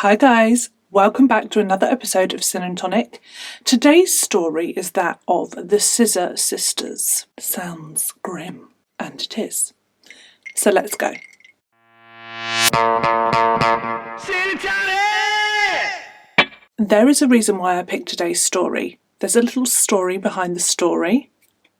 Hi guys, welcome back to another episode of Sin and Tonic. Today's story is that of the Scissor Sisters. Sounds grim, and it is. So let's go. Sin and Tonic! There is a reason why I picked today's story. There's a little story behind the story.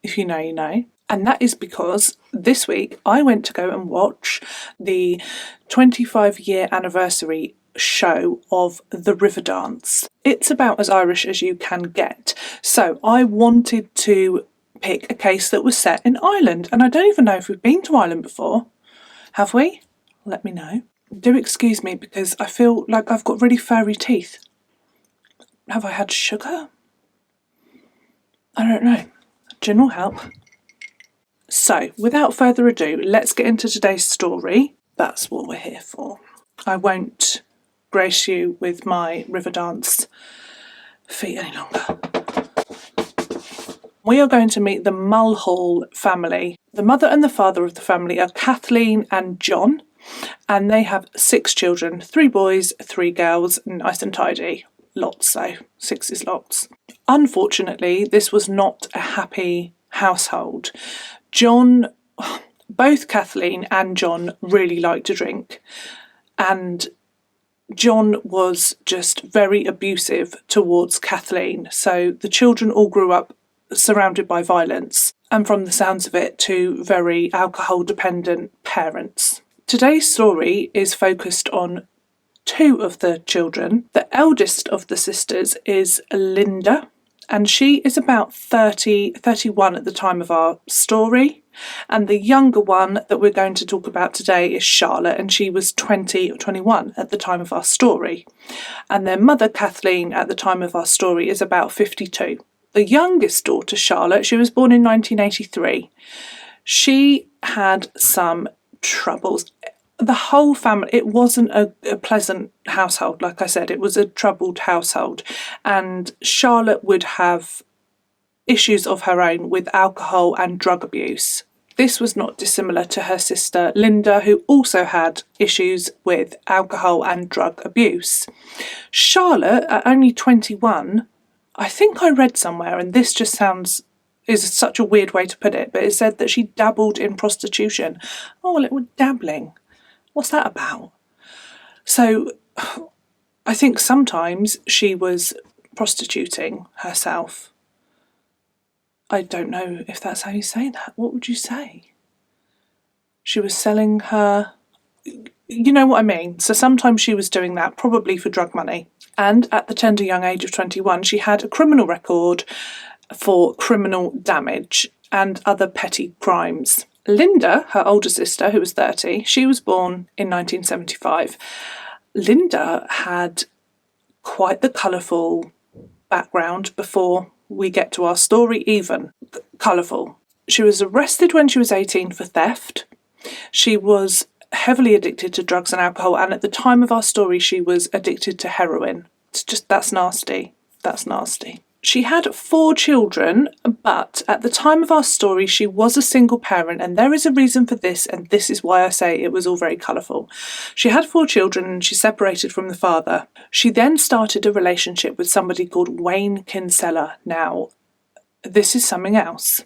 If you know, you know. And that is because this week I went to go and watch the 25-year anniversary show of the River Dance. It's about as Irish as you can get. So I wanted to pick a case that was set in Ireland. And I don't even know if we've been to Ireland before. Have we? Let me know. Do excuse me because I feel like I've got really furry teeth. Have I had sugar? I don't know. Gin will help. So, without further ado, let's get into today's story. That's what we're here for. I won't grace you with my river dance feet any longer. We are going to meet the Mulhall family. The mother and the father of the family are Kathleen and John, and they have 6 children, 3 boys, 3 girls, nice and tidy. Lots, so 6 is lots. Unfortunately, this was not a happy household. Both Kathleen and John really liked to drink, and John was just very abusive towards Kathleen. So the children all grew up surrounded by violence, and from the sounds of it, 2 very alcohol-dependent parents. Today's story is focused on 2 of the children. The eldest of the sisters is Linda, and she is about 31 at the time of our story. And the younger one that we're going to talk about today is Charlotte, and she was 20 or 21 at the time of our story. And their mother, Kathleen, at the time of our story is about 52. The youngest daughter, Charlotte, she was born in 1983. She had some troubles. The whole family, it wasn't a pleasant household. Like I said, it was a troubled household. And Charlotte would have issues of her own with alcohol and drug abuse. This was not dissimilar to her sister Linda, who also had issues with alcohol and drug abuse. Charlotte, at only 21, I think I read somewhere, and this just is such a weird way to put it, but it said that she dabbled in prostitution. Oh, well, it was dabbling. What's that about? So I think sometimes she was prostituting herself. I don't know if that's how you say that. What would you say? She was selling her... You know what I mean? So sometimes she was doing that, probably for drug money. And at the tender young age of 21, she had a criminal record for criminal damage and other petty crimes. Linda, her older sister, who was 30, she was born in 1975. Linda had quite the colourful background before we get to our story, even colourful. She was arrested when she was 18 for theft. She was heavily addicted to drugs and alcohol, and at the time of our story, she was addicted to heroin. That's nasty. That's nasty. She had 4 children, but at the time of our story, she was a single parent, and there is a reason for this, and this is why I say it was all very colourful. She had 4 children, and she separated from the father. She then started a relationship with somebody called Wayne Kinsella. Now, this is something else.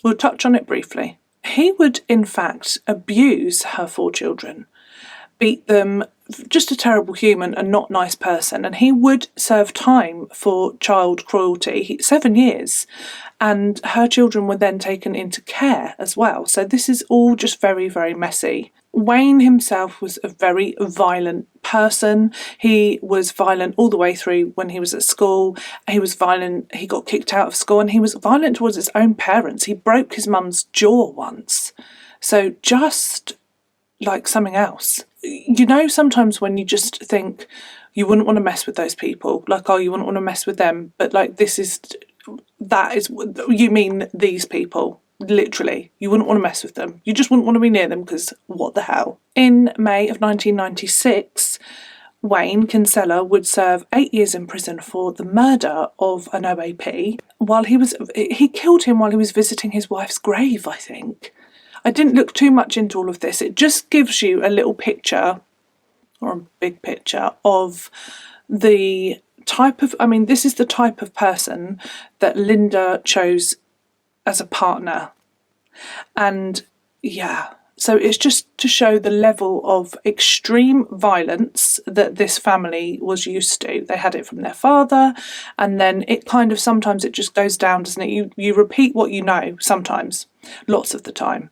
We'll touch on it briefly. He would, in fact, abuse her 4 children, beat them, just a terrible human and not nice person, and he would serve time for child cruelty, 7 years, and her children were then taken into care as well. So this is all just very, very messy. Wayne himself was a very violent person. He was violent all the way through when he was at school. He was violent, he got kicked out of school, and he was violent towards his own parents. He broke his mum's jaw once. So just like something else. You know, sometimes when you just think you wouldn't want to mess with those people, like, oh, you wouldn't want to mess with them, but like that is, you mean these people, literally. You wouldn't want to mess with them. You just wouldn't want to be near them because what the hell. In May of 1996, Wayne Kinsella would serve 8 years in prison for the murder of an OAP he killed him while he was visiting his wife's grave, I think. I didn't look too much into all of this. It just gives you a little picture or a big picture of the type of, this is the type of person that Linda chose as a partner. And yeah, so it's just to show the level of extreme violence that this family was used to. They had it from their father, and then it kind of, sometimes it just goes down, doesn't it? You repeat what you know sometimes, lots of the time.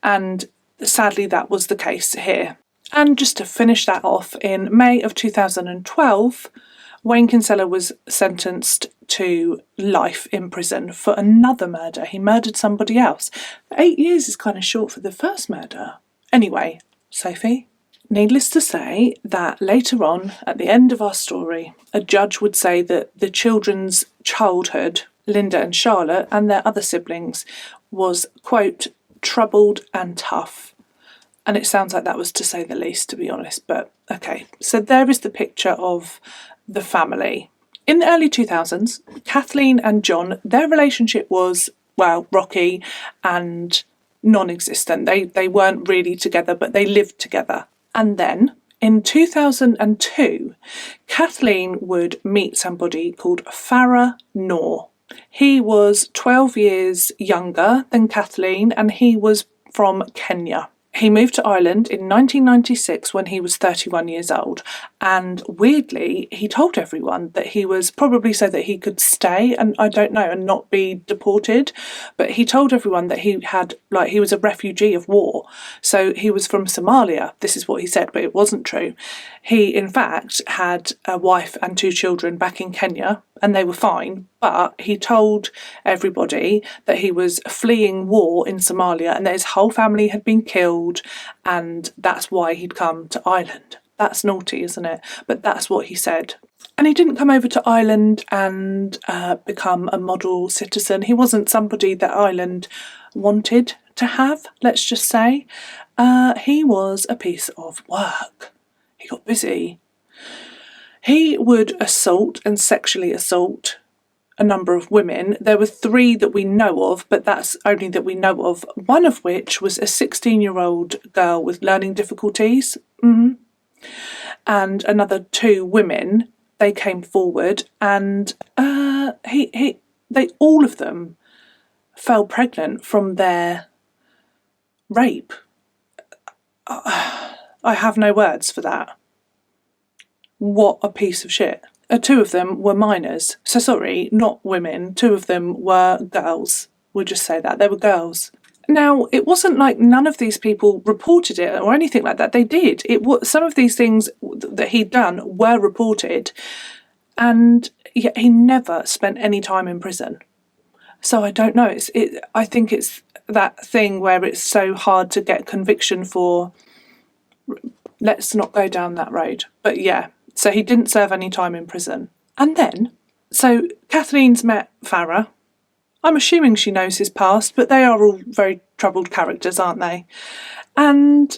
And sadly, that was the case here. And just to finish that off, in May of 2012, Wayne Kinsella was sentenced to life in prison for another murder. He murdered somebody else. 8 years is kind of short for the first murder. Anyway, Sophie, needless to say that later on, at the end of our story, a judge would say that the children's childhood, Linda and Charlotte, and their other siblings, was, quote, troubled and tough. And it sounds like that was to say the least, to be honest. But okay, so there is the picture of the family. In the early 2000s, Kathleen and John, their relationship was, well, rocky and non-existent. They weren't really together, but they lived together. And then in 2002, Kathleen would meet somebody called Farah Noor. He was 12 years younger than Kathleen, and he was from Kenya. He moved to Ireland in 1996 when he was 31 years old, and weirdly, he told everyone that he was probably so that he could stay, and I don't know, and not be deported, but he told everyone that he had, he was a refugee of war, so he was from Somalia. This is what he said, but it wasn't true. He, in fact, had a wife and 2 children back in Kenya, and they were fine, but he told everybody that he was fleeing war in Somalia and that his whole family had been killed, and that's why he'd come to Ireland. That's naughty, isn't it? But that's what he said. And he didn't come over to Ireland and become a model citizen. He wasn't somebody that Ireland wanted to have, let's just say. He was a piece of work. He got busy. He would assault and sexually assault a number of women. There were 3 that we know of, but that's only that we know of. One of which was a 16-year-old girl with learning difficulties. And another 2 women, they came forward, and they all of them fell pregnant from their rape. I have no words for that. What a piece of shit. 2 of them were minors. So sorry, not women. 2 of them were girls. We'll just say that. They were girls. Now, it wasn't like none of these people reported it or anything like that. They did. Some of these things that he'd done were reported, and yet he never spent any time in prison. So I don't know. I think it's that thing where it's so hard to get conviction for. Let's not go down that road. But yeah, so he didn't serve any time in prison. And then, so Kathleen's met Farah. I'm assuming she knows his past, but they are all very troubled characters, aren't they? And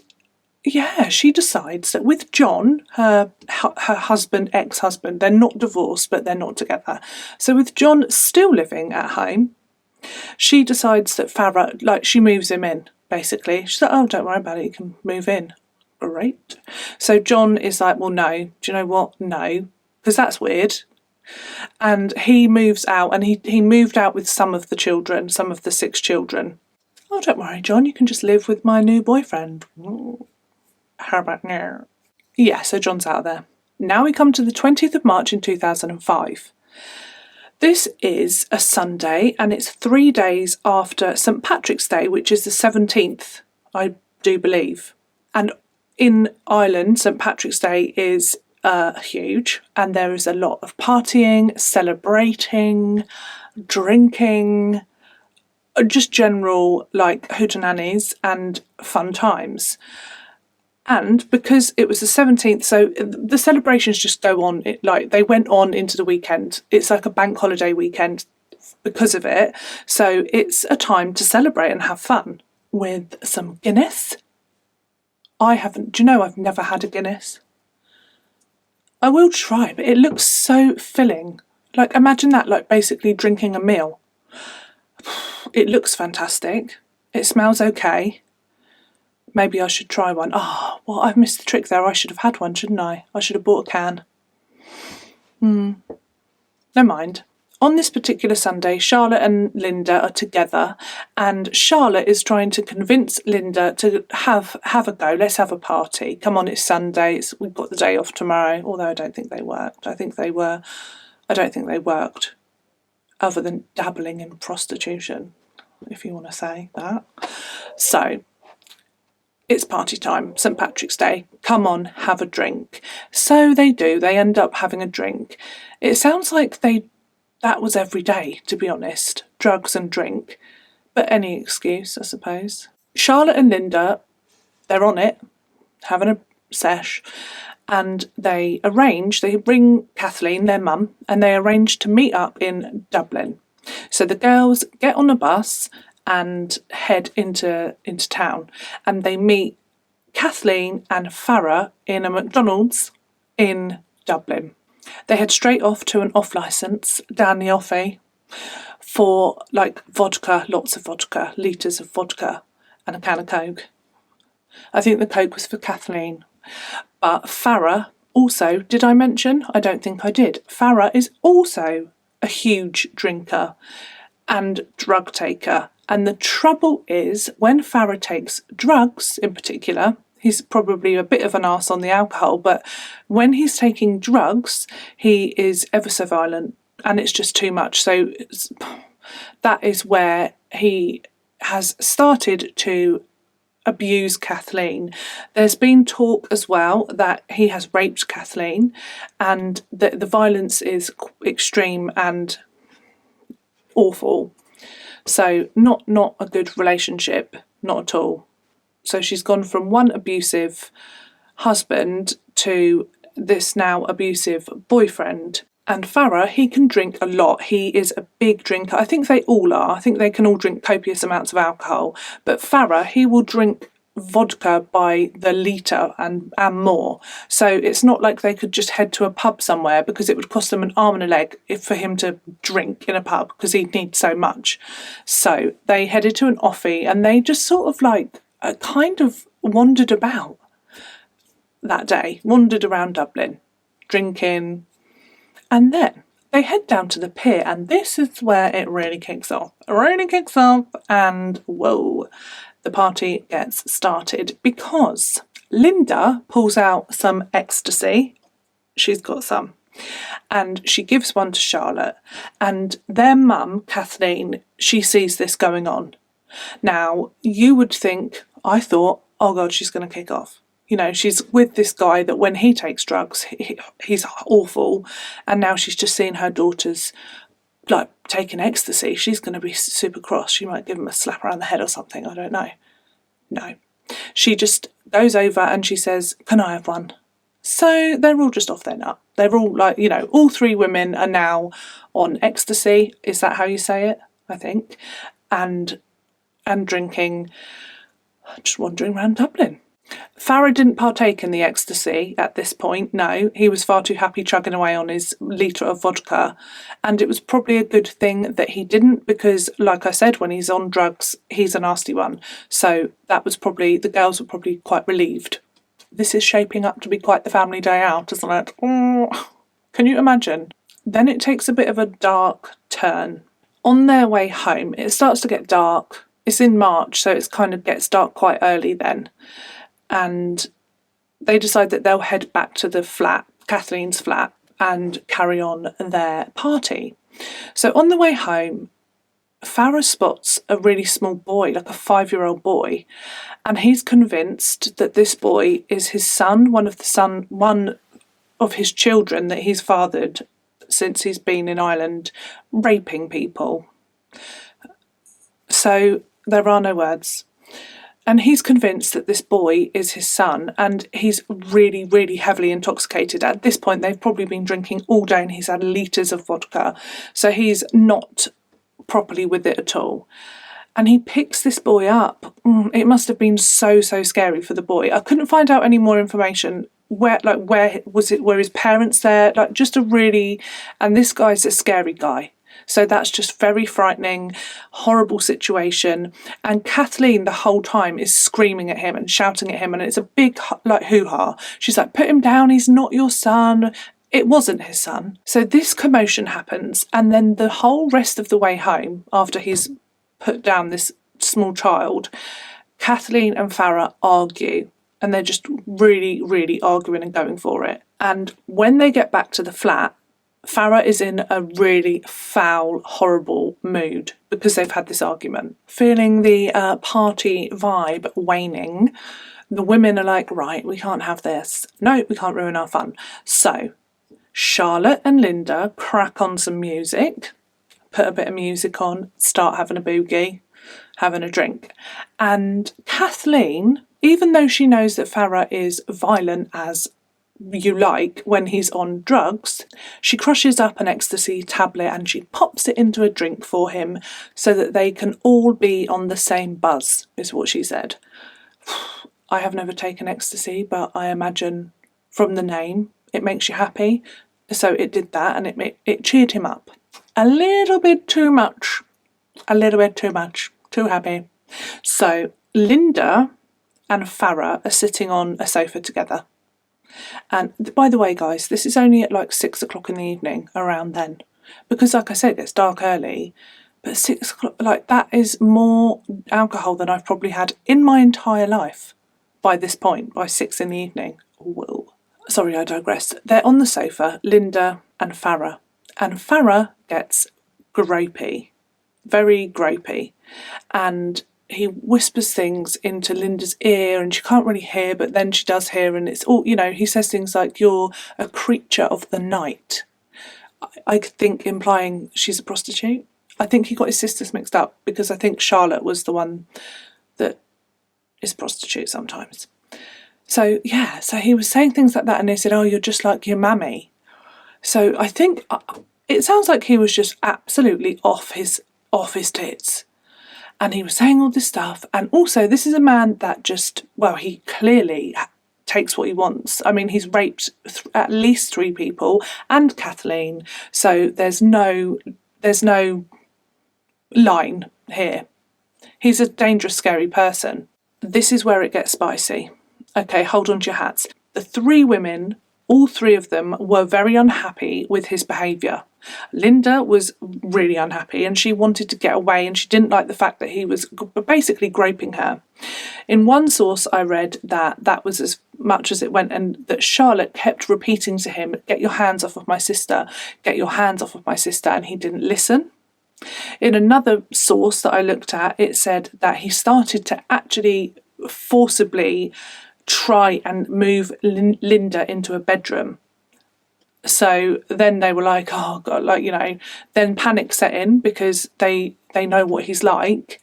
yeah, she decides that with John, her husband, ex-husband, they're not divorced, but they're not together. So with John still living at home, she decides that Farah, she moves him in, basically. She's like, oh, don't worry about it, you can move in. Great. So John is like, well, no. Do you know what? No. Because that's weird. And he moves out, and he moved out with some of the children, some of the 6 children. Oh, don't worry, John, you can just live with my new boyfriend. Ooh. How about now? Yeah, so John's out of there. Now we come to the 20th of March in 2005. This is a Sunday, and it's 3 days after St. Patrick's Day, which is the 17th, I do believe. And in Ireland, St. Patrick's Day is huge, and there is a lot of partying, celebrating, drinking, just general hootenannies and fun times. And because it was the 17th, so the celebrations just go on, they went on into the weekend. It's like a bank holiday weekend because of it. So it's a time to celebrate and have fun with some Guinness. Do you know I've never had a Guinness? I will try, but it looks so filling. Imagine that, basically drinking a meal. It looks fantastic. It smells okay. Maybe I should try one. Oh, well, I've missed the trick there. I should have had one, shouldn't I? I should have bought a can. Never mind. On this particular Sunday, Charlotte and Linda are together, and Charlotte is trying to convince Linda to have a go. Let's have a party. Come on, it's Sunday. We've got the day off tomorrow. Although I don't think they worked. I don't think they worked, other than dabbling in prostitution, if you want to say that. So it's party time, St. Patrick's Day. Come on, have a drink. So they do. They end up having a drink. It sounds like that was every day, to be honest. Drugs and drink. But any excuse, I suppose. Charlotte and Linda, they're on it, having a sesh. And they bring Kathleen, their mum, and they arrange to meet up in Dublin. So the girls get on a bus and head into town. And they meet Kathleen and Farah in a McDonald's in Dublin. They head straight off to an off-licence down the offie for vodka, lots of vodka, litres of vodka and a can of Coke. I think the Coke was for Kathleen. But Farah also, did I mention? I don't think I did. Farah is also a huge drinker and drug taker. And the trouble is, when Farah takes drugs in particular, he's probably a bit of an arse on the alcohol, but when he's taking drugs, he is ever so violent and it's just too much. So that is where he has started to abuse Kathleen. There's been talk as well that he has raped Kathleen, and the violence is extreme and awful. So not a good relationship, not at all. So she's gone from one abusive husband to this now abusive boyfriend. And Farah, he can drink a lot. He is a big drinker. I think they all are. I think they can all drink copious amounts of alcohol. But Farah, he will drink vodka by the litre and more. So it's not like they could just head to a pub somewhere, because it would cost them an arm and a leg for him to drink in a pub, because he'd need so much. So they headed to an offie, and they just sort of kind of wandered about that day, wandered around Dublin, drinking. And then they head down to the pier, and this is where it really kicks off. It really kicks off, and whoa, the party gets started, because Linda pulls out some ecstasy. She's got some. And she gives one to Charlotte. And their mum, Kathleen, she sees this going on. Now, you would think, I thought, oh God, she's going to kick off. You know, she's with this guy that when he takes drugs, he's awful. And now she's just seen her daughters taking ecstasy. She's going to be super cross. She might give him a slap around the head or something. I don't know. No. She just goes over and she says, can I have one? So they're all just off their nut. They're all all three women are now on ecstasy. Is that how you say it? I think. And drinking, just wandering around Dublin. Farah didn't partake in the ecstasy at this point, no. He was far too happy chugging away on his litre of vodka. And it was probably a good thing that he didn't, because, like I said, when he's on drugs, he's a nasty one. So that was the girls were probably quite relieved. This is shaping up to be quite the family day out, isn't it? Oh, can you imagine? Then it takes a bit of a dark turn. On their way home, it starts to get dark. It's in March, so it kind of gets dark quite early then. And they decide that they'll head back to the flat, Kathleen's flat, and carry on their party. So on the way home, Farah spots a really small boy, like a 5-year-old boy, and he's convinced that this boy is his son, one of his children that he's fathered since he's been in Ireland, raping people. So there are no words. And he's convinced that this boy is his son, and he's really, really heavily intoxicated. At this point, they've probably been drinking all day and he's had litres of vodka. So he's not properly with it at all. And he picks this boy up. It must have been so scary for the boy. I couldn't find out any more information. Where was it? Were his parents there? And this guy's a scary guy. So that's just very frightening, horrible situation. And Kathleen the whole time is screaming at him and shouting at him, and it's a big like hoo-ha. She's like, put him down, he's not your son. It wasn't his son. So this commotion happens, and then the whole rest of the way home, after he's put down this small child, Kathleen and Farah argue, and they're just really, really arguing and going for it. And when they get back to the flat, Farah is in a really foul, horrible mood because they've had this argument. Feeling the party vibe waning, the women are like, right, we can't have this. No, we can't ruin our fun. So Charlotte and Linda crack on some music, put a bit of music on, start having a boogie, having a drink. And Kathleen, even though she knows that Farah is violent as you like when he's on drugs, she crushes up an ecstasy tablet and she pops it into a drink for him so that they can all be on the same buzz, is what she said. I have never taken ecstasy, but I imagine from the name it makes you happy. So it did that, and it cheered him up. A little bit too much. A little bit too much. Too happy. So Linda and Farah are sitting on a sofa together. And by the way, guys, this is only at like 6 o'clock in the evening, around then. Because like I said, it's dark early. But 6 o'clock, like that is more alcohol than I've probably had in my entire life by this point, by 6 in the evening. Whoa. Sorry, I digress. They're on the sofa, Linda and Farah. And Farah gets gropey. Very gropey. And he whispers things into Linda's ear and she can't really hear, but then she does hear, and it's all, he says things like, you're a creature of the night. I think implying she's a prostitute. I think he got his sisters mixed up because I think Charlotte was the one that is a prostitute sometimes. So he was saying things like that, and they said, oh, you're just like your mammy. So I think it sounds like he was just absolutely off his tits. And he was saying all this stuff. And also, this is a man that he clearly takes what he wants. I mean, he's raped at least 3 people and Kathleen. So there's no line here. He's a dangerous, scary person. This is where it gets spicy. Okay, hold on to your hats. The 3 women, all 3 of them, were very unhappy with his behaviour. Linda was really unhappy and she wanted to get away, and she didn't like the fact that he was basically groping her. In one source I read that was as much as it went, and that Charlotte kept repeating to him, get your hands off of my sister, get your hands off of my sister, and he didn't listen. In another source that I looked at, it said that he started to actually forcibly try and move Linda into a bedroom. So then they were like, oh God, then panic set in because they know what he's like,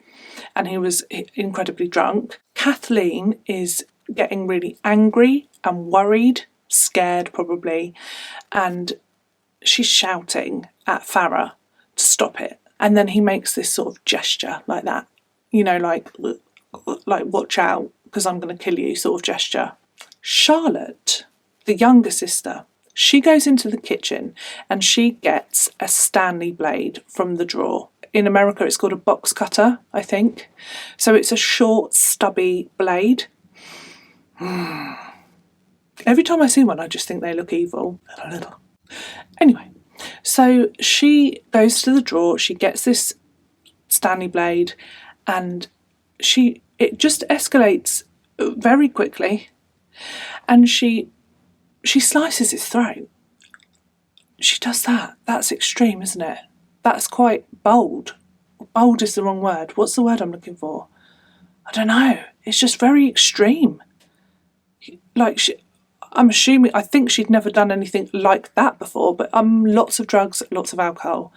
and he was incredibly drunk. Kathleen is getting really angry and worried, scared probably, and she's shouting at Farah to stop it. And then he makes this sort of gesture like that, like watch out because I'm going to kill you sort of gesture. Charlotte, the younger sister, she goes into the kitchen and she gets a Stanley blade from the drawer. In America, it's called a box cutter, I think. So it's a short, stubby blade. Every time I see one, I just think they look evil. A little. Anyway, so she goes to the drawer, she gets this Stanley blade, and it just escalates very quickly, and she slices his throat. She does that. That's extreme, isn't it? That's quite bold. Bold is the wrong word. What's the word I'm looking for? I don't know. It's just very extreme. I think she'd never done anything like that before, but lots of drugs, lots of alcohol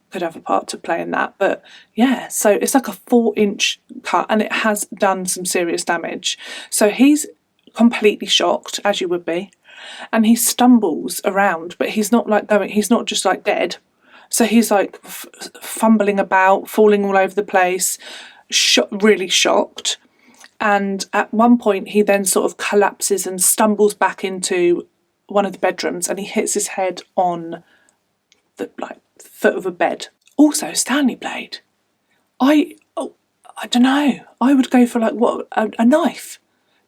could have a part to play in that. But yeah, so it's like a 4-inch cut and it has done some serious damage. So he's completely shocked, as you would be, and he stumbles around, but he's not just like dead. So he's like fumbling about, falling all over the place, really shocked. And at one point he then sort of collapses and stumbles back into one of the bedrooms, and he hits his head on the foot of a bed. Also, Stanley blade. I don't know. I would go for like a knife,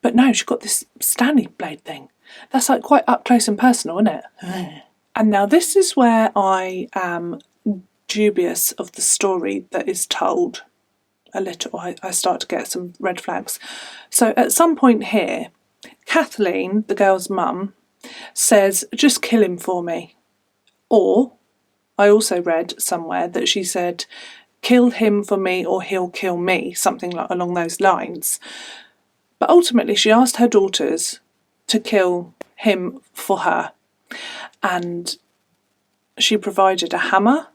but no, she got this Stanley blade thing. That's like quite up close and personal, isn't it? And now this is where I am dubious of the story that is told. A little, I start to get some red flags. So at some point here, Kathleen, the girl's mum, says, "Just kill him for me." Or I also read somewhere that she said, "Kill him for me or he'll kill me," something like along those lines. But ultimately she asked her daughters to kill him for her, and she provided a hammer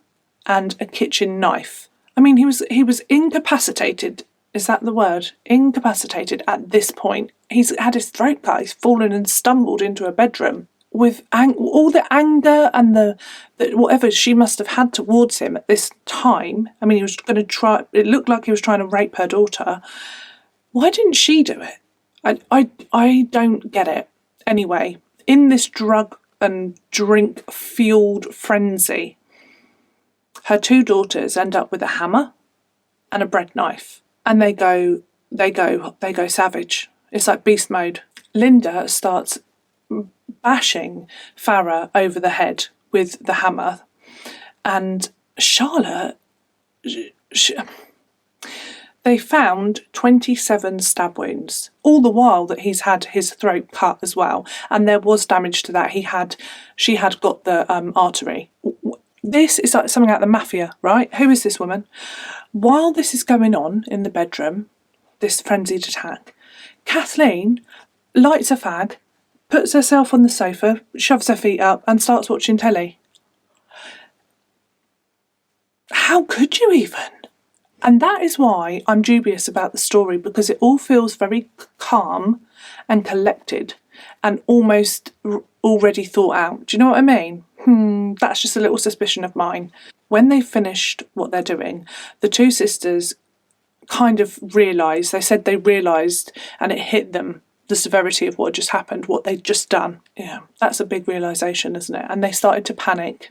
and a kitchen knife. I mean, he was incapacitated. Is that the word? Incapacitated at this point. He's had his throat cut. He's fallen and stumbled into a bedroom with all the anger and the whatever she must have had towards him at this time. I mean, he was going to try. It looked like he was trying to rape her daughter. Why didn't she do it? I don't get it. Anyway, in this drug and drink fueled frenzy, her two daughters end up with a hammer and a bread knife, and they go savage. It's like beast mode. Linda starts bashing Farah over the head with the hammer, and Charlotte, they found 27 stab wounds, all the while that he's had his throat cut as well, and there was damage to that. She had got the artery. This is like something out of the mafia, right? Who is this woman? While this is going on in the bedroom, this frenzied attack, Kathleen lights a fag, puts herself on the sofa, shoves her feet up and starts watching telly. How could you even? And that is why I'm dubious about the story, because it all feels very calm and collected and almost already thought out. Do you know what I mean? That's just a little suspicion of mine. When they finished what they're doing, the two sisters kind of realised, they said they realised, and it hit them, the severity of what had just happened, what they'd just done. Yeah, that's a big realisation, isn't it? And they started to panic.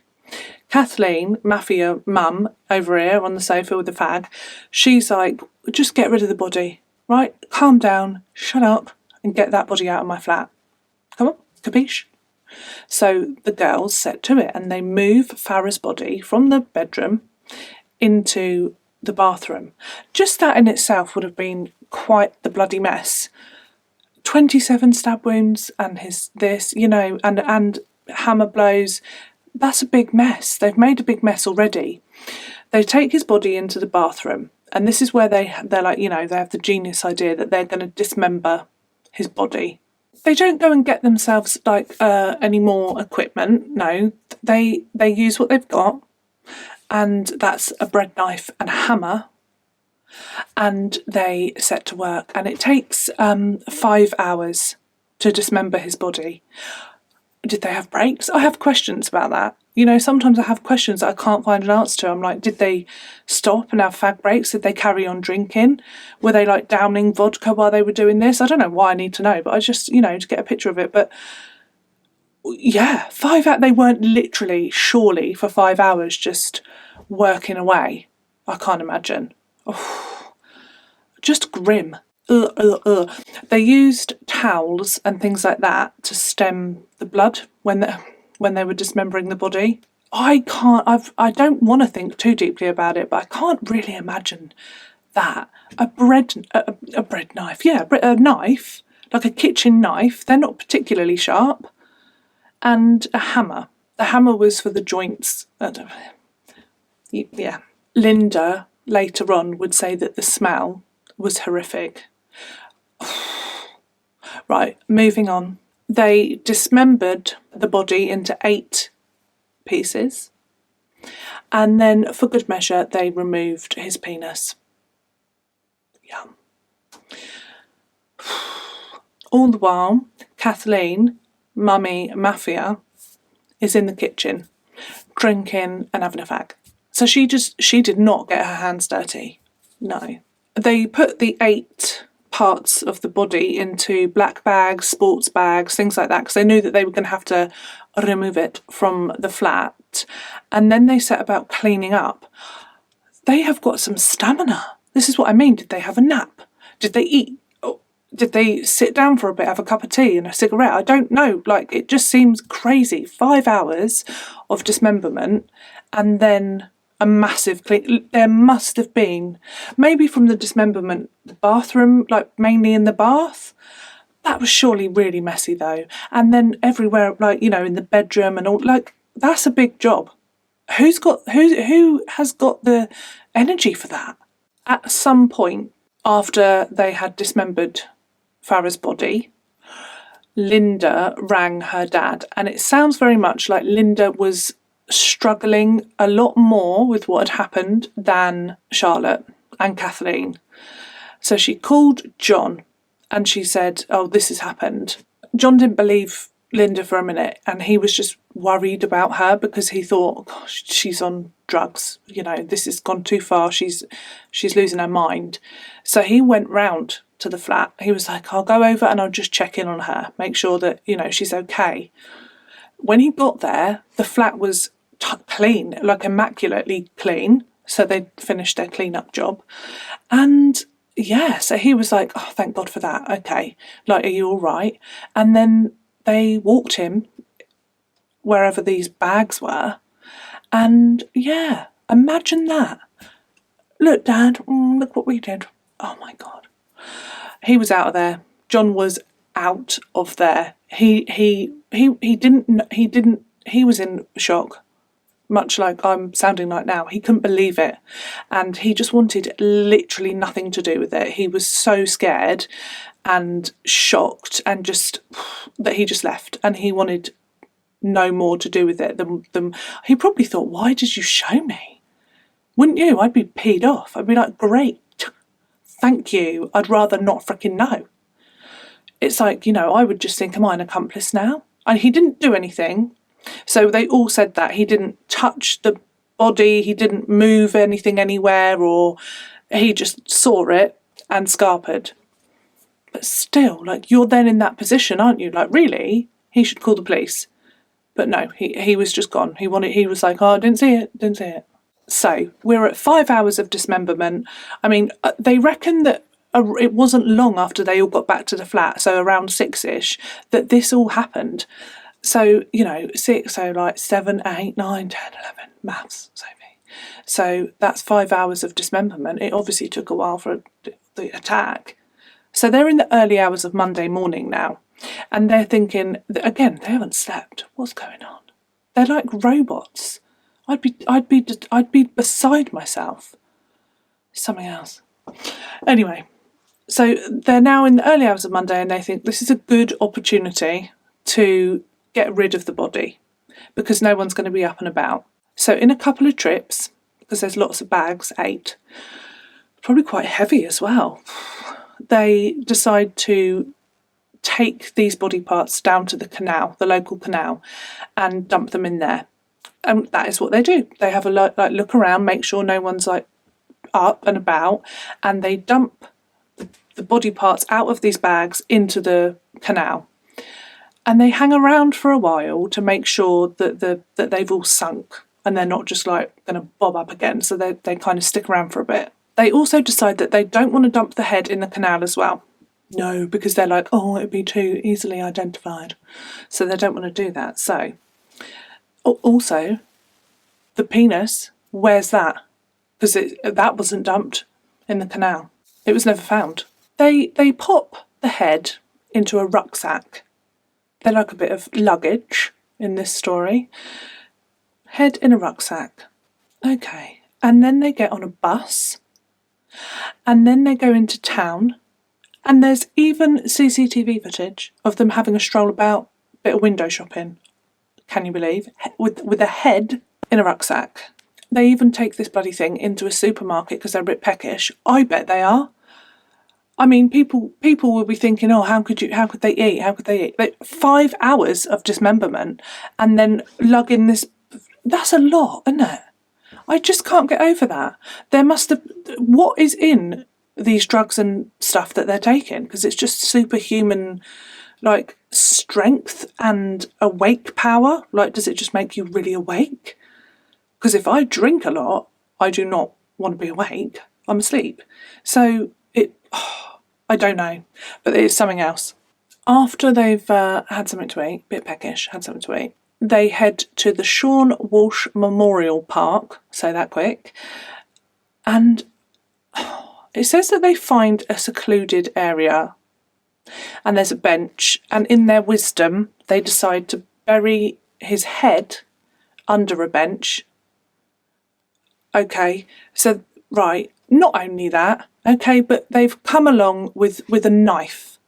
Kathleen, mafia mum, over here on the sofa with the fag, she's like, "Just get rid of the body, right? Calm down, shut up, and get that body out of my flat. Come on, capiche?" So the girls set to it and they move Farah's body from the bedroom into the bathroom. Just that in itself would have been quite the bloody mess. 27 stab wounds and and hammer blows. That's a big mess. They've made a big mess already. They take his body into the bathroom, and this is where they're like, they have the genius idea that they're going to dismember his body. They don't go and get themselves like any more equipment. No, they use what they've got, and that's a bread knife and a hammer, and they set to work. And it takes 5 hours to dismember his body. Did they have breaks? I have questions about that. Sometimes I have questions that I can't find an answer to. I'm like, did they stop and have fag breaks? Did they carry on drinking? Were they like downing vodka while they were doing this? I don't know why I need to know, but I just, to get a picture of it. But yeah, 5 hours. They weren't literally, surely, for 5 hours just working away. I can't imagine. Oh, just grim. They used towels and things like that to stem the blood when they were dismembering the body. I don't want to think too deeply about it, but I can't really imagine that. A bread knife, a knife, like a kitchen knife. They're not particularly sharp. And a hammer. The hammer was for the joints. Yeah. Linda later on would say that the smell was horrific. Right, moving on. They dismembered the body into 8 pieces, and then for good measure they removed his penis. Yeah. All the while, Kathleen, mummy mafia, is in the kitchen drinking and having a fag. So she did not get her hands dirty. No. They put the 8 parts of the body into black bags, sports bags, things like that, because they knew that they were going to have to remove it from the flat that, and then they set about cleaning up, they have got some stamina. This is what I mean. Did they have a nap? Did they eat? Did they sit down for a bit, have a cup of tea and a cigarette? I don't know. Like, it just seems crazy. 5 hours of dismemberment and then a massive clean. There must have been, maybe from the dismemberment, the bathroom, like mainly in the bath. That was surely really messy though. And then everywhere, like, you know, in the bedroom and all, like, that's a big job. Who has got the energy for that? At some point after they had dismembered Farah's body, Linda rang her dad, and it sounds very much like Linda was struggling a lot more with what had happened than Charlotte and Kathleen. So she called John and she said, oh, this has happened. John didn't believe Linda for a minute, and he was just worried about her because he thought, gosh, she's on drugs, you know, this has gone too far, she's losing her mind. So he went round to the flat. He was like, I'll go over and I'll just check in on her, make sure that, you know, she's okay. When he got there, the flat was clean, like immaculately clean, so they'd finished their clean-up job. And yeah, so he was like, oh, thank God for that, okay, like, are you all right? And then they walked him wherever these bags were, and yeah, imagine that. Look, Dad, look what we did. Oh my God. He was out of there. John was out of there. He was in shock, much like I'm sounding like now. He couldn't believe it, and he just wanted literally nothing to do with it. He was so scared and shocked, and just that he just left, and he wanted no more to do with it than he probably thought, why did you show me? Wouldn't you? I'd be peed off. I'd be like, great, thank you, I'd rather not freaking know. It's like, you know, I would just think, am I an accomplice now? And he didn't do anything. So they all said that he didn't touch the body, he didn't move anything anywhere, or he just saw it and scarpered. But still, like, you're then in that position, aren't you? Like, really? He should call the police. But no, he was just gone. He was like, oh, I didn't see it. So we're at 5 hours of dismemberment. I mean, they reckon that it wasn't long after they all got back to the flat, so around 6ish, that this all happened. So, you know, 6, so like 7, 8, 9, 10, 11, maths, Sophie. So that's 5 hours of dismemberment. It obviously took a while for the attack. So they're in the early hours of Monday morning now, and they're thinking, again, they haven't slept. What's going on? They're like robots. I'd be beside myself. Something else. Anyway, so they're now in the early hours of Monday, and they think this is a good opportunity to get rid of the body because no one's going to be up and about. So in a couple of trips, because there's lots of bags, 8, probably quite heavy as well, they decide to take these body parts down to the canal, the local canal, and dump them in there. And that is what they do. They have a look around, make sure no one's like up and about, and they dump the body parts out of these bags into the canal. And they hang around for a while to make sure that they've all sunk and they're not just like going to bob up again. So they kind of stick around for a bit. They also decide that they don't want to dump the head in the canal as well. No, because they're like, oh, it'd be too easily identified. So they don't want to do that. So also, the penis, where's that? Because that wasn't dumped in the canal. It was never found. They pop the head into a rucksack. They're like a bit of luggage in this story. Head in a rucksack. Okay. And then they get on a bus. And then they go into town. And there's even CCTV footage of them having a stroll about, bit of window shopping. Can you believe? With a head in a rucksack. They even take this bloody thing into a supermarket because they're a bit peckish. I bet they are. I mean, people will be thinking, oh, how could they eat? 5 hours of dismemberment and then lug in this. That's a lot, isn't it? I just can't get over that. There must have. What is in these drugs and stuff that they're taking? Because it's just superhuman, like, strength and awake power. Like, does it just make you really awake? Because if I drink a lot, I do not want to be awake. I'm asleep. So I don't know, but it is something else. After they've had something to eat, bit peckish, had something to eat, they head to the Sean Walsh Memorial Park, say that quick, and it says that they find a secluded area and there's a bench, and in their wisdom they decide to bury his head under a bench. Okay, so right, not only that, okay, but they've come along with a knife.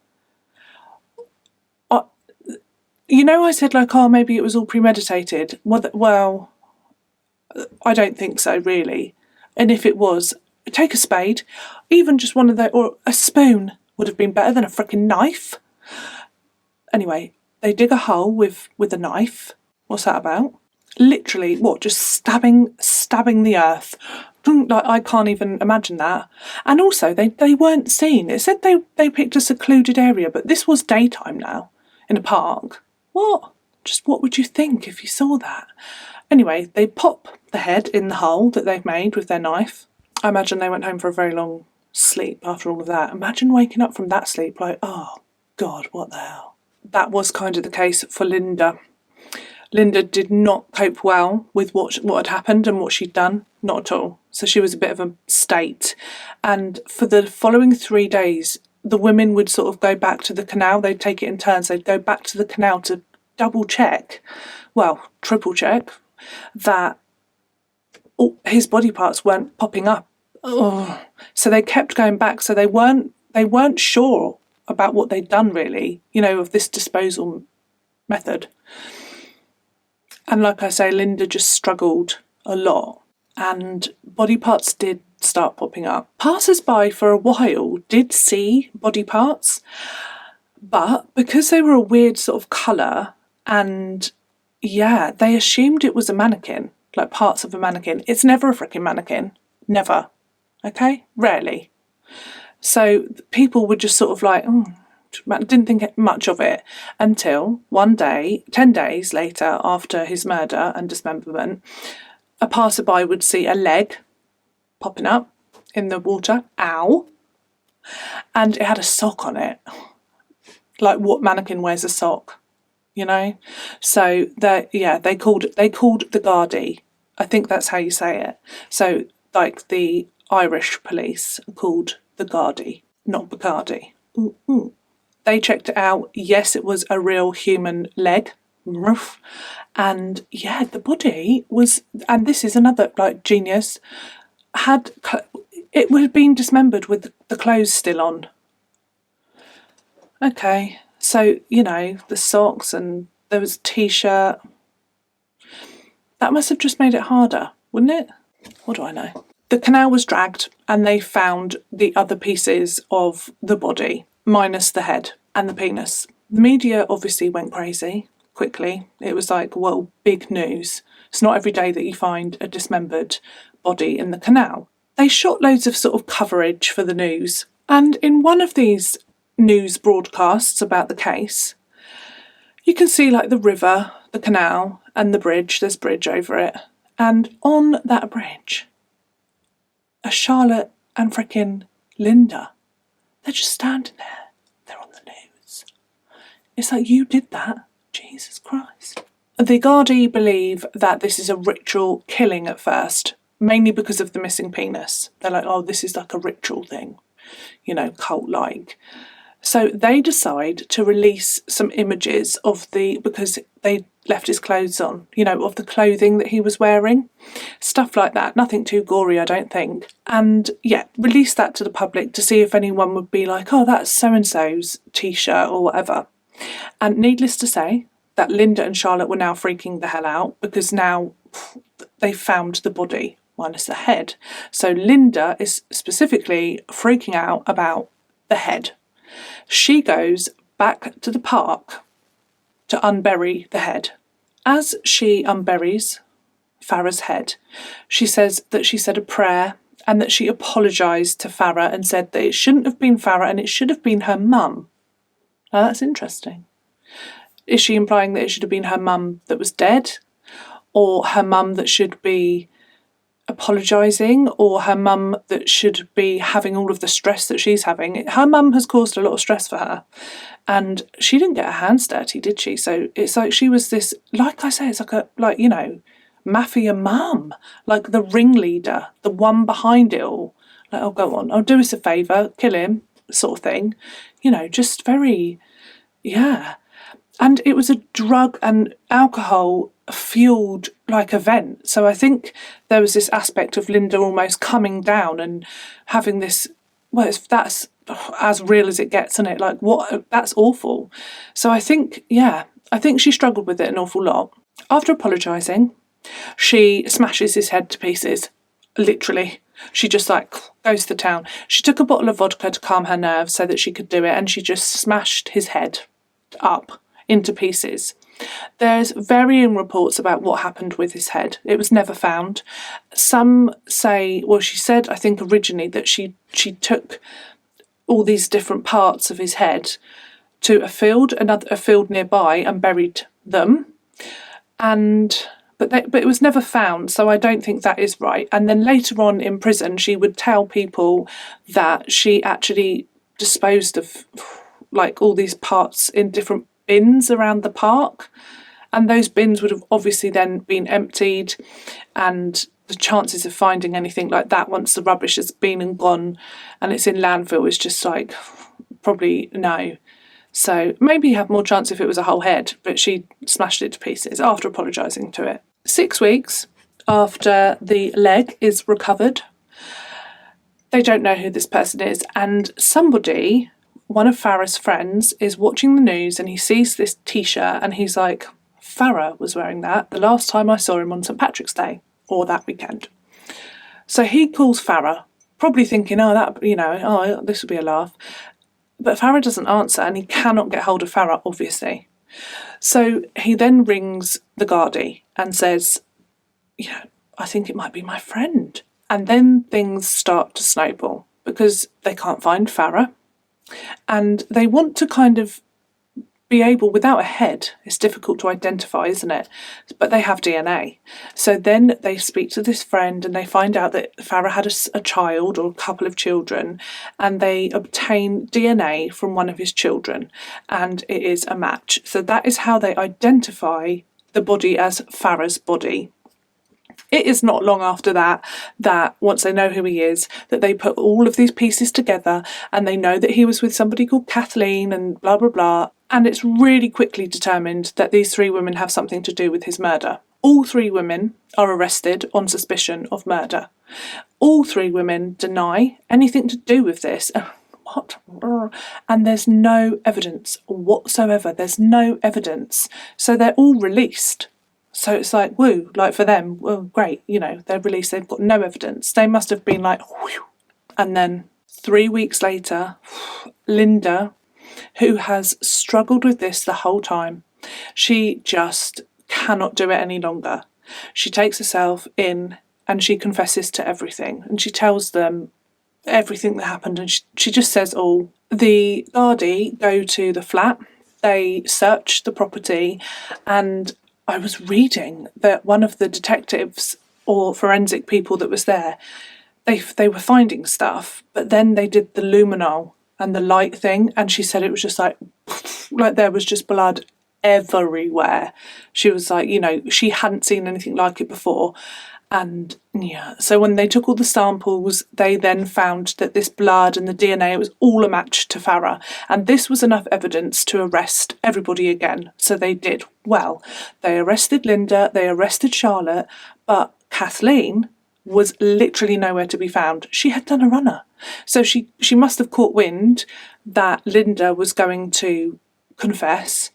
You know, I said like, oh, maybe it was all premeditated. Well, I don't think so, really. And if it was, take a spade, even just one of those, or a spoon would have been better than a freaking knife. Anyway, they dig a hole with a knife. What's that about? Literally, what, just stabbing the earth. Like, I can't even imagine that. And also, they weren't seen. It said they picked a secluded area, but this was daytime now, in a park. What? Just what would you think if you saw that? Anyway, they pop the head in the hole that they've made with their knife. I imagine they went home for a very long sleep after all of that. Imagine waking up from that sleep like, oh, God, what the hell? That was kind of the case for Linda. Linda did not cope well with what had happened and what she'd done. Not at all. So she was a bit of a state. And for the following 3 days, the women would sort of go back to the canal. They'd take it in turns. They'd go back to the canal to double check, well, triple check, that his body parts weren't popping up. Oh. So they kept going back. So they weren't sure about what they'd done, really, you know, of this disposal method. And like I say, Linda just struggled a lot, and body parts did start popping up. Passers-by for a while did see body parts, but because they were a weird sort of colour, and yeah, they assumed it was a mannequin, like parts of a mannequin. It's never a freaking mannequin. Never. Okay? Rarely. So people were just sort of like, didn't think much of it until one day, 10 days later after his murder and dismemberment, a passerby would see a leg popping up in the water. Ow. And it had a sock on it. Like, what mannequin wears a sock? You know? So they called the Gardaí. I think that's how you say it. So like the Irish police are called the Gardaí, not Bacardi. Ooh. They checked it out. Yes, it was a real human leg. And yeah, the body was, and this is another like genius, it would have been dismembered with the clothes still on. Okay, so, you know, the socks, and there was a t-shirt. That must have just made it harder, wouldn't it? What do I know? The canal was dragged and they found the other pieces of the body, minus the head and the penis. The media obviously went crazy quickly. It was like, well, big news. It's not every day that you find a dismembered body in the canal. They shot loads of sort of coverage for the news. And in one of these news broadcasts about the case, you can see like the river, the canal and the bridge. There's a bridge over it. And on that bridge, a Charlotte and frickin' Linda, they're just standing there. They're on the news. It's like, you did that. Jesus Christ. The Gardaí believe that this is a ritual killing at first, mainly because of the missing penis. They're like, oh, this is like a ritual thing, you know, cult-like. So they decide to release some images of because they left his clothes on, you know, of the clothing that he was wearing. Stuff like that. Nothing too gory, I don't think. And yeah, release that to the public to see if anyone would be like, oh, that's so-and-so's t-shirt or whatever. And needless to say, that Linda and Charlotte were now freaking the hell out because now they found the body minus the head. So Linda is specifically freaking out about the head. She goes back to the park to unbury the head. As she unburies Farah's head, she says that she said a prayer and that she apologised to Farah and said that it shouldn't have been Farah and it should have been her mum. Now that's interesting. Is she implying that it should have been her mum that was dead? or her mum that should be apologising, or her mum that should be having all of the stress that she's having. Her mum has caused a lot of stress for her, and she didn't get her hands dirty, did she? So it's like she was this, like I say, it's like you know, mafia mum, like the ringleader, the one behind it all. Like, oh, go on, do us a favour, kill him, sort of thing. You know, just very, yeah. And it was a drug and alcohol fueled like event. So I think there was this aspect of Linda almost coming down and having this, well, that's as real as it gets, isn't it? Like, what, that's awful. So I think she struggled with it an awful lot. After apologising, she smashes his head to pieces, literally. She just like goes to town. She took a bottle of vodka to calm her nerves so that she could do it, and she just smashed his head up into pieces. There's varying reports about what happened with his head. It was never found. Some say, well, she said, I think originally, that she took all these different parts of his head to a field nearby, and buried them. But it was never found, so I don't think that is right. And then later on in prison, she would tell people that she actually disposed of like all these parts in different bins around the park, and those bins would have obviously then been emptied, and the chances of finding anything like that once the rubbish has been and gone and it's in landfill is just like probably no. So maybe you have more chance if it was a whole head, but she smashed it to pieces after apologising to it. 6 weeks after the leg is recovered, they don't know who this person is, and somebody, one of Farah's friends, is watching the news and he sees this t-shirt and he's like, Farah was wearing that the last time I saw him on St. Patrick's Day, or that weekend. So he calls Farah, probably thinking, this will be a laugh. But Farah doesn't answer, and he cannot get hold of Farah, obviously. So he then rings the Gardaí and says, I think it might be my friend. And then things start to snowball because they can't find Farah. And they want to kind of be able, without a head, it's difficult to identify, isn't it? But they have DNA. So then they speak to this friend and they find out that Farah had a child or a couple of children, and they obtain DNA from one of his children, and it is a match. So that is how they identify the body as Farah's body. It is not long after that once they know who he is, that they put all of these pieces together and they know that he was with somebody called Kathleen and blah, blah, blah. And it's really quickly determined that these 3 women have something to do with his murder. All 3 women are arrested on suspicion of murder. All 3 women deny anything to do with this. What? And there's no evidence whatsoever. There's no evidence. So they're all released. So it's like, woo, like for them, well, great, they're released, they've got no evidence. They must have been like, whew. And then 3 weeks later, Linda, who has struggled with this the whole time, she just cannot do it any longer. She takes herself in and she confesses to everything, and she tells them everything that happened, and she just says all. The Gardaí go to the flat, they search the property, and I was reading that one of the detectives or forensic people that was there, they were finding stuff, but then they did the luminol and the light thing, and she said it was just like there was just blood everywhere. She was like, she hadn't seen anything like it before. And so when they took all the samples, they then found that this blood and the DNA was all a match to Farah. And this was enough evidence to arrest everybody again. So they did. Well, they arrested Linda, they arrested Charlotte, but Kathleen was literally nowhere to be found. She had done a runner. So she must have caught wind that Linda was going to confess,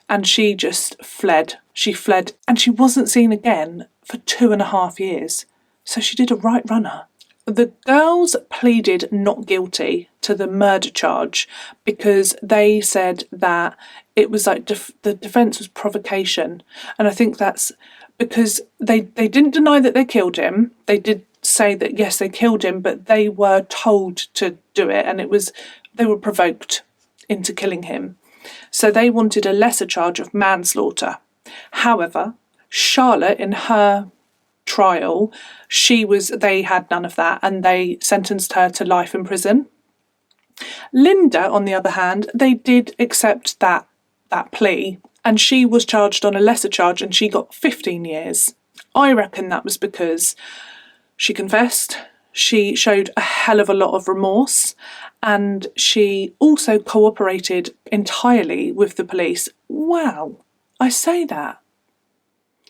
and she just fled. She fled, and she wasn't seen again for 2.5 years. So she did a right runner. The girls pleaded not guilty to the murder charge because they said that it was like the defence was provocation. And I think that's because they didn't deny that they killed him. They did say that, yes, they killed him, but they were told to do it, and they were provoked into killing him. So they wanted a lesser charge of manslaughter. However, Charlotte, in her trial, they had none of that, and they sentenced her to life in prison. Linda, on the other hand, they did accept that plea, and she was charged on a lesser charge, and she got 15 years. I reckon that was because she confessed, she showed a hell of a lot of remorse, and she also cooperated entirely with the police. Wow, I say that.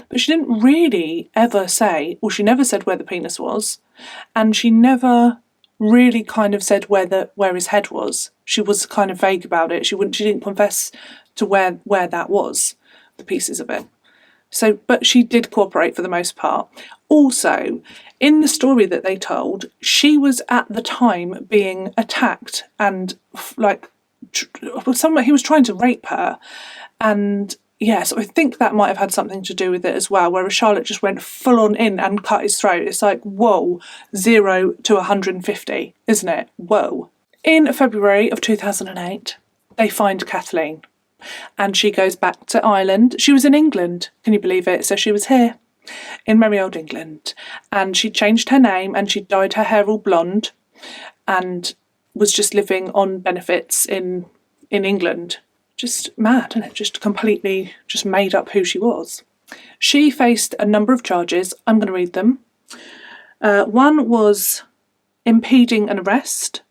But she didn't really ever say, well, she never said where the penis was, and she never really kind of said where his head was. She was kind of vague about it. She didn't confess to where that was, the pieces of it. So, but she did cooperate for the most part. Also, in the story that they told, she was at the time being attacked and he was trying to rape her. And yeah, so I think that might have had something to do with it as well, whereas Charlotte just went full on in and cut his throat. It's like, whoa, 0 to 150, isn't it? Whoa. In February of 2008, they find Kathleen. And she goes back to Ireland. She was in England, can you believe it? So she was here in merry old England. And she changed her name and she dyed her hair all blonde and was just living on benefits in England. Just mad, isn't it? Just completely just made up who she was. She faced a number of charges. I'm going to read them. One was impeding an arrest.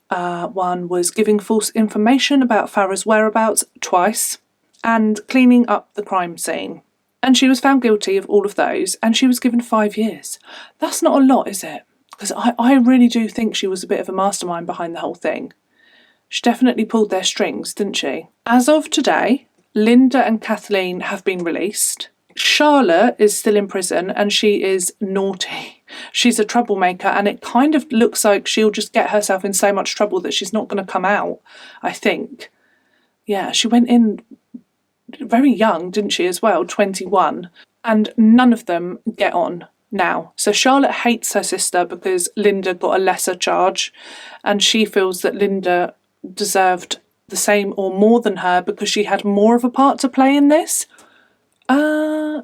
One was giving false information about Farah's whereabouts twice, and cleaning up the crime scene. And she was found guilty of all of those, and she was given 5 years. That's not a lot, is it? Because I really do think she was a bit of a mastermind behind the whole thing. She definitely pulled their strings, didn't she? As of today, Linda and Kathleen have been released. Charlotte is still in prison and she is naughty. She's a troublemaker, and it kind of looks like she'll just get herself in so much trouble that she's not going to come out, I think. Yeah, she went in very young, didn't she, as well, 21, and none of them get on now. So Charlotte hates her sister because Linda got a lesser charge, and she feels that Linda deserved the same or more than her because she had more of a part to play in this.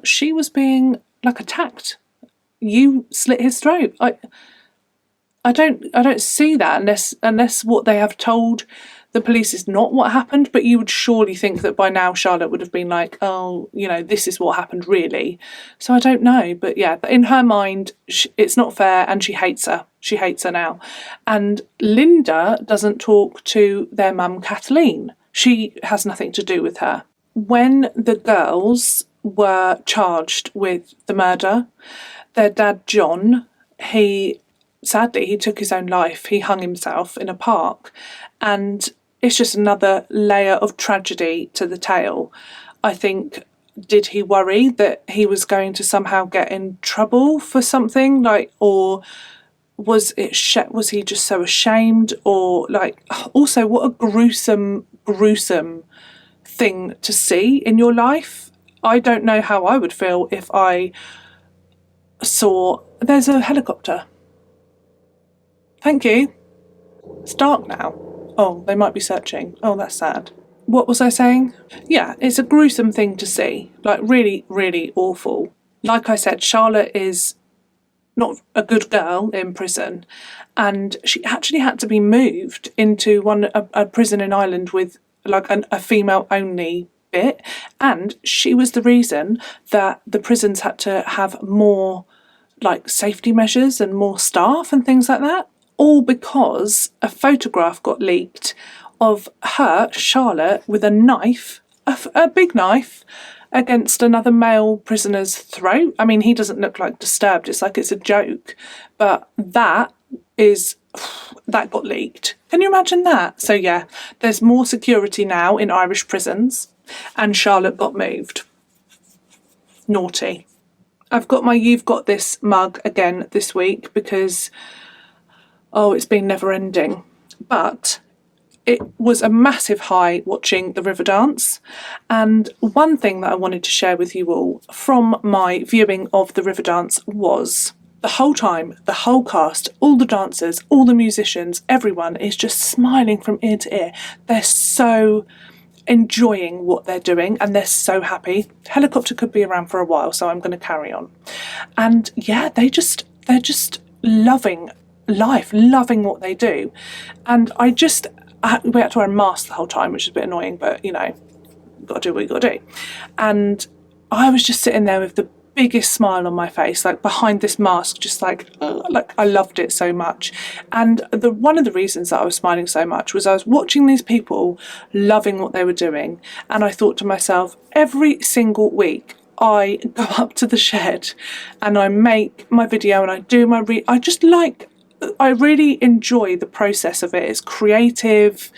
She was being attacked. You slit his throat. I don't see that unless what they have told the police is not what happened, but you would surely think that by now Charlotte would have been like, oh, this is what happened really. So I don't know, but yeah, in her mind, it's not fair and she hates her. She hates her now. And Linda doesn't talk to their mum, Kathleen. She has nothing to do with her. When the girls were charged with the murder, their dad, John, he took his own life. He hung himself in a park. And it's just another layer of tragedy to the tale. I think, did he worry that he was going to somehow get in trouble for something? Or was he just so ashamed? Or also, what a gruesome thing to see in your life. I don't know how I would feel if I saw... There's a helicopter. Thank you. It's dark now. Oh, they might be searching. Oh, that's sad. What was I saying? Yeah, it's a gruesome thing to see. Really, really awful. Like I said, Charlotte is not a good girl in prison, and she actually had to be moved into a prison in Ireland with a female-only bit, and she was the reason that the prisons had to have more safety measures and more staff and things like that, all because a photograph got leaked of her, Charlotte, with a knife, a big knife, against another male prisoner's throat. I mean, he doesn't look disturbed, it's it's a joke, but that got leaked. Can you imagine that? So yeah, there's more security now in Irish prisons, and Charlotte got moved. Naughty. I've got my You've Got This mug again this week because, it's been never ending. But it was a massive high watching the river dance. And one thing that I wanted to share with you all from my viewing of the river dance was the whole time, the whole cast, all the dancers, all the musicians, everyone is just smiling from ear to ear. They're so enjoying what they're doing, and they're so happy. Helicopter could be around for a while, so I'm going to carry on. And yeah, they're just loving life, loving what they do. And we had to wear a mask the whole time, which is a bit annoying, but you know, got to do what you got to do. And I was just sitting there with the biggest smile on my face, like behind this mask, just like I loved it so much. And one of the reasons that I was smiling so much was I was watching these people loving what they were doing, and I thought to myself, every single week I go up to the shed and I make my video and I do my I really enjoy the process of it. It's creative.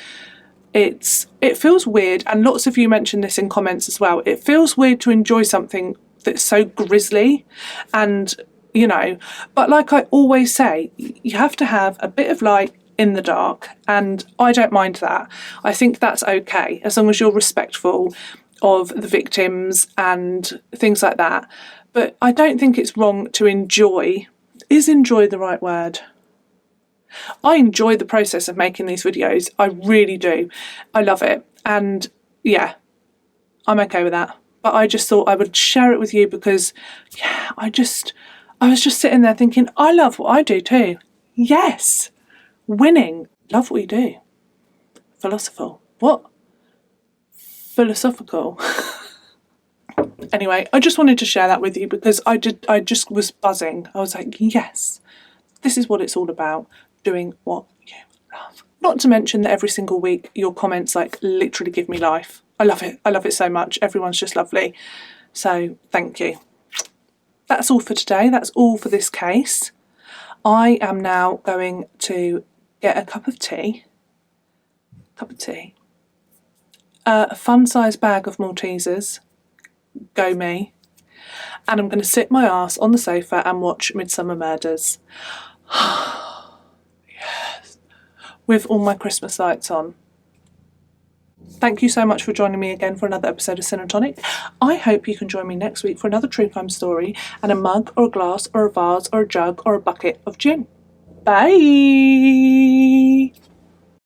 It feels weird, and lots of you mentioned this in comments as well. It feels weird to enjoy something that's so grisly, and you know, but like I always say, you have to have a bit of light in the dark, and I don't mind that. I think that's okay as long as you're respectful of the victims and things like that. But I don't think it's wrong to enjoy. Is enjoy the right word? I enjoy the process of making these videos. I really do. I love it, and yeah, I'm okay with that. But I just thought I would share it with you because, yeah, I was just sitting there thinking, I love what I do too. Yes, winning. Love what you do. Philosophical. What? Philosophical. Anyway, I just wanted to share that with you because I just was buzzing. I was like, yes, this is what it's all about. Doing what you love. Not to mention that every single week your comments like literally give me life. I love it. I love it so much. Everyone's just lovely. So thank you. That's all for today. That's all for this case. I am now going to get a cup of tea. A fun-sized bag of Maltesers. Go me. And I'm going to sit my ass on the sofa and watch Midsummer Murders. Yes. With all my Christmas lights on. Thank you so much for joining me again for another episode of Sin and Tonic. I hope you can join me next week for another true crime story and a mug or a glass or a vase or a jug or a bucket of gin. Bye!